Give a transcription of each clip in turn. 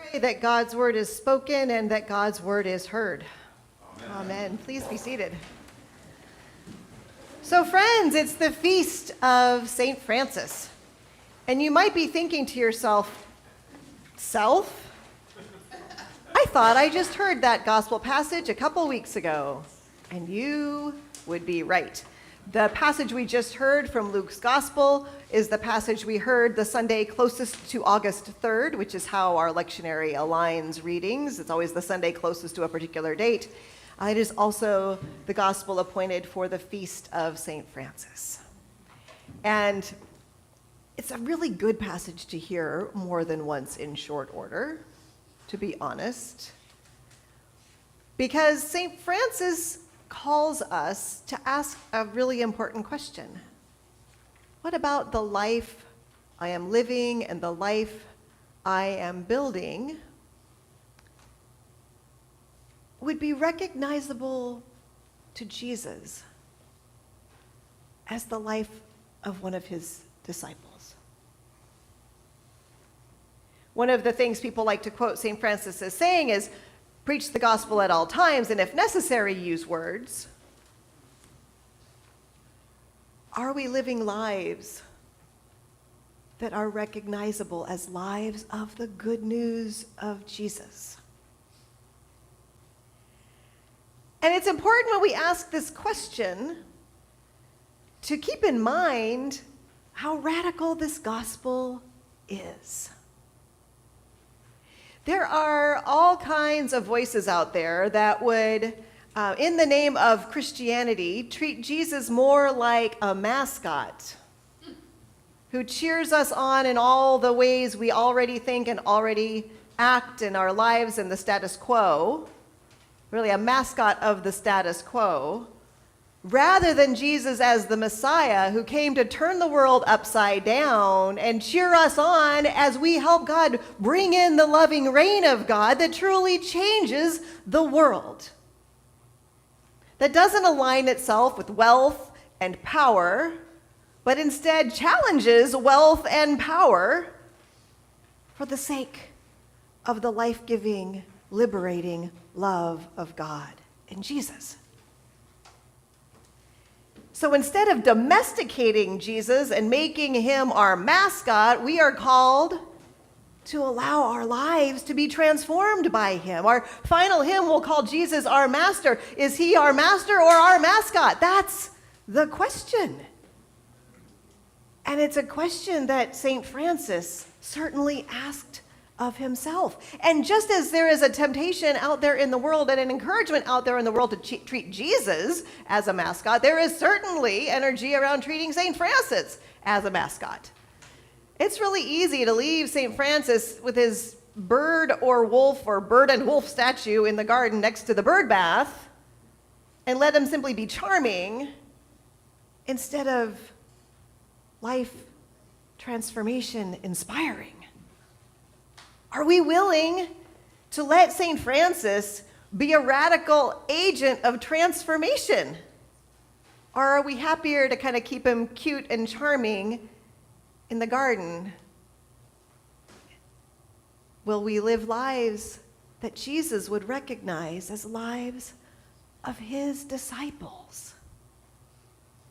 pray that God's word is spoken and that God's word is heard. Amen. Amen. Please be seated. So friends, it's the feast of St. Francis. And you might be thinking to yourself, self? I thought I just heard that gospel passage a couple weeks ago. And you would be right. The passage we just heard from Luke's gospel is the passage we heard the Sunday closest to August 3rd, which is how our lectionary aligns readings. It's always the Sunday closest to a particular date. It is also the gospel appointed for the feast of St. Francis. And it's a really good passage to hear more than once in short order, to be honest, because St. Francis calls us to ask a really important question. What about the life I am living and the life I am building would be recognizable to Jesus as the life of one of his disciples? One of the things people like to quote St. Francis as saying is, preach the gospel at all times, and if necessary, use words. Are we living lives that are recognizable as lives of the good news of Jesus? And it's important when we ask this question to keep in mind how radical this gospel is. There are all kinds of voices out there that would, in the name of Christianity, treat Jesus more like a mascot who cheers us on in all the ways we already think and already act in our lives in the status quo, really a mascot of the status quo, rather than Jesus as the Messiah who came to turn the world upside down and cheer us on as we help God bring in the loving reign of God that truly changes the world. That doesn't align itself with wealth and power, but instead challenges wealth and power for the sake of the life-giving, liberating love of God in Jesus. So instead of domesticating Jesus and making him our mascot, we are called to allow our lives to be transformed by him. Our final hymn will call Jesus our master. Is he our master or our mascot? That's the question. And it's a question that St. Francis certainly asked of himself. And just as there is a temptation out there in the world and an encouragement out there in the world to treat Jesus as a mascot, there is certainly energy around treating St. Francis as a mascot. It's really easy to leave St. Francis with his bird or wolf or bird and wolf statue in the garden next to the bird bath and let him simply be charming instead of life transformation inspiring. Are we willing to let St. Francis be a radical agent of transformation? Or are we happier to kind of keep him cute and charming in the garden? Will we live lives that Jesus would recognize as lives of his disciples?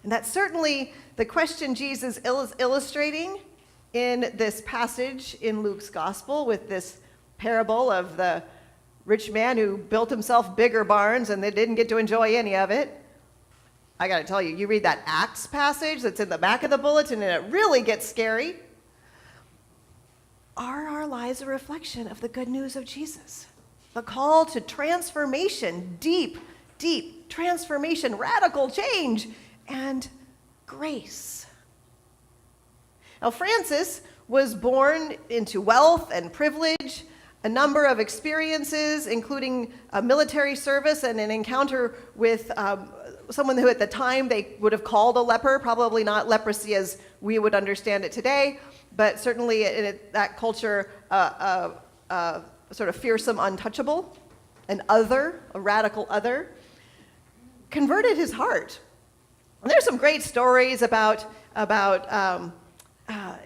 And that's certainly the question Jesus is illustrating in this passage in Luke's gospel with this parable of the rich man who built himself bigger barns and they didn't get to enjoy any of it. I got to tell you, you read that Acts passage that's in the back of the bulletin and it really gets scary. Are our lives a reflection of the good news of Jesus? The call to transformation, deep transformation, radical change, and grace. Now, Francis was born into wealth and privilege, a number of experiences, including a military service and an encounter with someone who at the time they would have called a leper, probably not leprosy as we would understand it today, but certainly in that culture, sort of fearsome untouchable, an other, a radical other, converted his heart. And there's some great stories about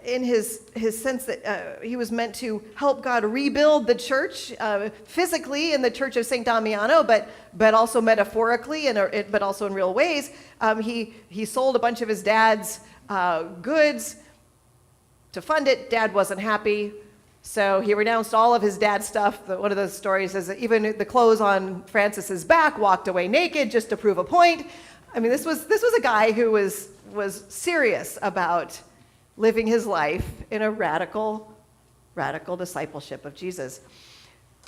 in his sense that he was meant to help God rebuild the church physically in the Church of St. Damiano, but also metaphorically, but also in real ways. He sold a bunch of his dad's goods to fund it. Dad wasn't happy, so he renounced all of his dad's stuff. One of those stories is that even the clothes on Francis's back, walked away naked just to prove a point. I mean, this was a guy who was serious about living his life in a radical discipleship of Jesus.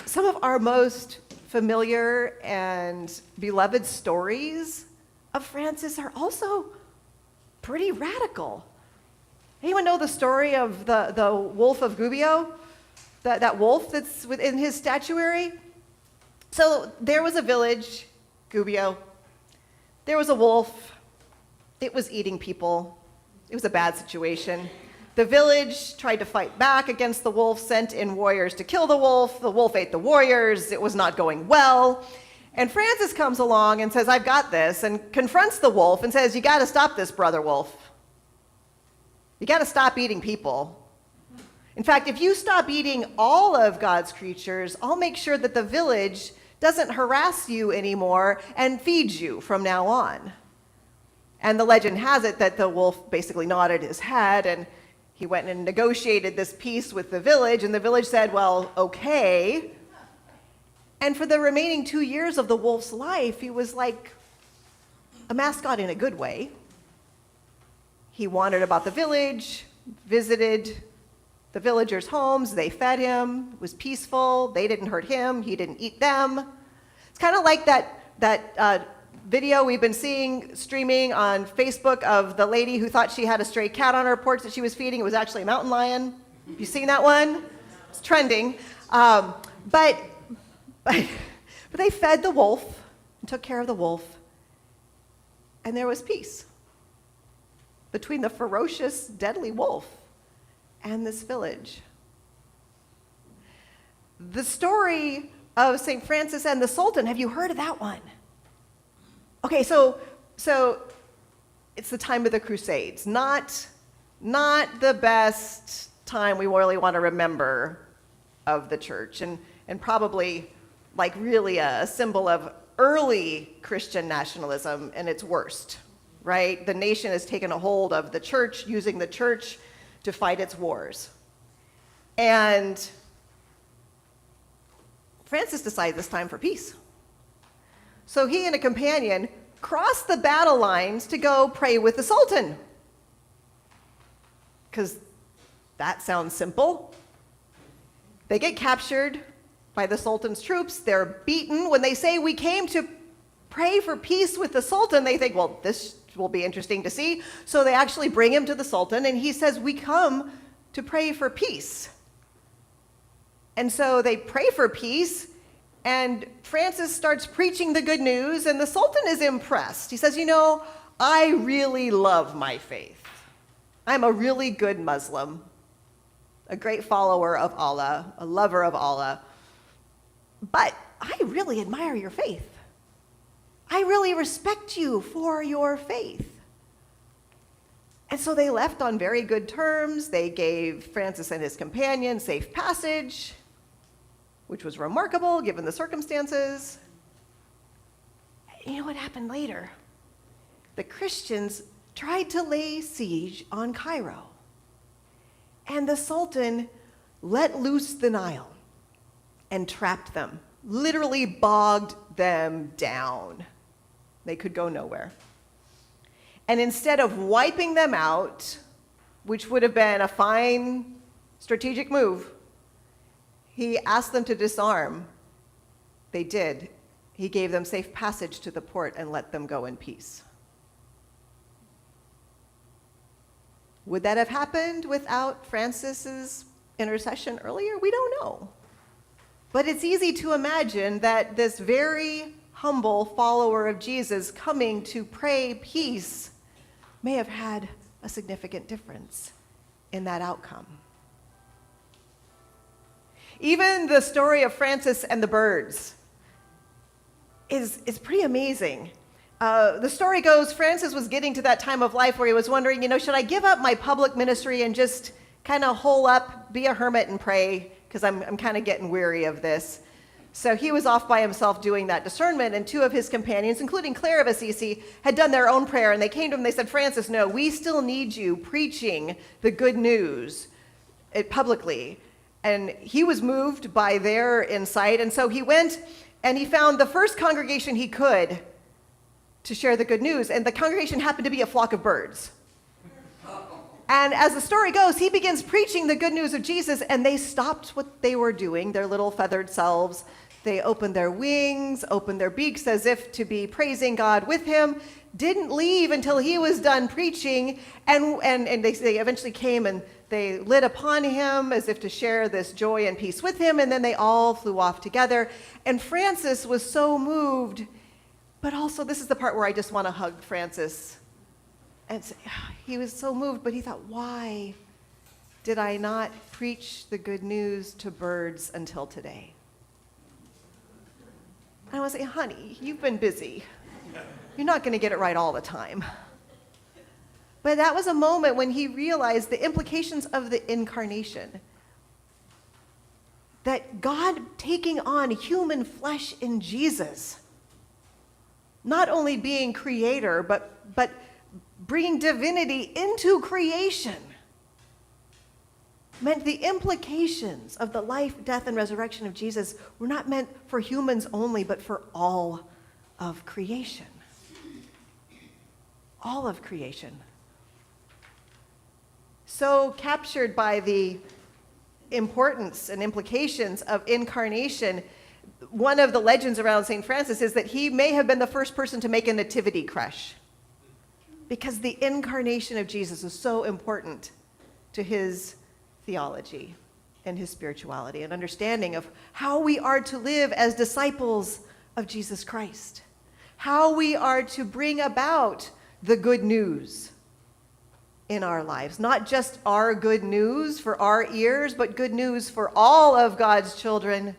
Some of our most familiar and beloved stories of Francis are also pretty radical. Anyone know the story of the wolf of Gubbio? That wolf that's within his statuary? So there was a village, Gubbio. There was a wolf. It was eating people. It was a bad situation. The village tried to fight back against the wolf, sent in warriors to kill the wolf. The wolf ate the warriors. It was not going well. And Francis comes along and says, I've got this, and confronts the wolf and says, you got to stop this, brother wolf. You got to stop eating people. In fact, if you stop eating all of God's creatures, I'll make sure that the village doesn't harass you anymore and feeds you from now on. And the legend has it that the wolf basically nodded his head, and he went and negotiated this peace with the village, and the village said, well, okay. And for the remaining 2 years of the wolf's life, he was like a mascot in a good way. He wandered about the village, visited the villagers' homes, they fed him, it was peaceful, they didn't hurt him, he didn't eat them. It's kind of like that video we've been seeing streaming on Facebook of the lady who thought she had a stray cat on her porch that she was feeding. It was actually a mountain lion. Have you seen that one? It's trending. But they fed the wolf and took care of the wolf, and there was peace between the ferocious, deadly wolf and this village. The story of St. Francis and the Sultan, have you heard of that one? Okay, so it's the time of the Crusades. Not the best time we really want to remember of the church, and probably like really a symbol of early Christian nationalism in its worst, right? The nation has taken a hold of the church, using the church to fight its wars. And Francis decided this time for peace. So he and a companion crossed the battle lines to go pray with the Sultan. Because that sounds simple. They get captured by the Sultan's troops. They're beaten. When they say, we came to pray for peace with the Sultan, they think, well, this will be interesting to see. So they actually bring him to the Sultan, and he says, we come to pray for peace. And so they pray for peace, and Francis starts preaching the good news, and the Sultan is impressed. He says, I really love my faith. I'm a really good Muslim, a great follower of Allah, a lover of Allah. But I really admire your faith. I really respect you for your faith. And so they left on very good terms. They gave Francis and his companion safe passage, which was remarkable given the circumstances. You know what happened later? The Christians tried to lay siege on Cairo, and the Sultan let loose the Nile and trapped them, literally bogged them down. They could go nowhere. And instead of wiping them out, which would have been a fine strategic move, he asked them to disarm. They did. He gave them safe passage to the port and let them go in peace. Would that have happened without Francis's intercession earlier? We don't know. But it's easy to imagine that this very humble follower of Jesus coming to pray peace may have had a significant difference in that outcome. Even the story of Francis and the birds is pretty amazing. The story goes, Francis was getting to that time of life where he was wondering, should I give up my public ministry and just kind of hole up, be a hermit and pray, because I'm kind of getting weary of this. So he was off by himself doing that discernment, and two of his companions, including Clare of Assisi, had done their own prayer, and they came to him and they said, Francis, no, we still need you preaching the good news publicly. And he was moved by their insight, and so he went and he found the first congregation he could to share the good news, and the congregation happened to be a flock of birds. And as the story goes, he begins preaching the good news of Jesus, and they stopped what they were doing, their little feathered selves. They opened their wings, opened their beaks as if to be praising God with him, didn't leave until he was done preaching, and they eventually came and they lit upon him as if to share this joy and peace with him, and then they all flew off together. And Francis was so moved, but also this is the part where I just want to hug Francis. And say, he was so moved, but he thought, why did I not preach the good news to birds until today? And I want to say, honey, you've been busy. You're not going to get it right all the time. But that was a moment when he realized the implications of the incarnation. That God taking on human flesh in Jesus, not only being creator, but bringing divinity into creation, meant the implications of the life, death, and resurrection of Jesus were not meant for humans only, but for all of creation. All of creation. So captured by the importance and implications of incarnation, one of the legends around St. Francis is that he may have been the first person to make a nativity creche, because the incarnation of Jesus is so important to his theology and his spirituality and understanding of how we are to live as disciples of Jesus Christ, how we are to bring about the good news in our lives, not just our good news for our ears, but good news for all of God's children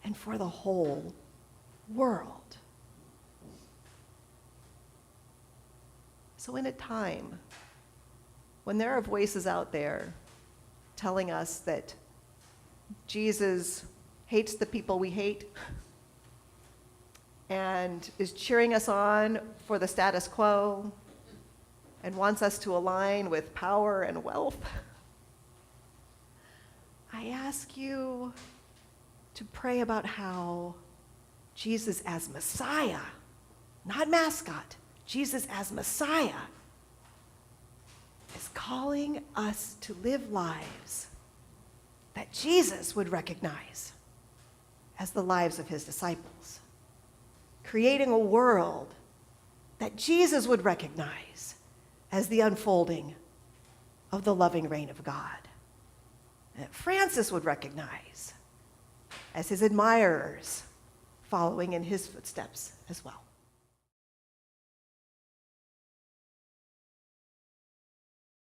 and for the whole world. So in a time when there are voices out there telling us that Jesus hates the people we hate and is cheering us on for the status quo and wants us to align with power and wealth, I ask you to pray about how Jesus as Messiah, not Mascot, Jesus as Messiah is calling us to live lives that Jesus would recognize as the lives of his disciples, creating a world that Jesus would recognize as the unfolding of the loving reign of God, and that Francis would recognize as his admirers following in his footsteps as well.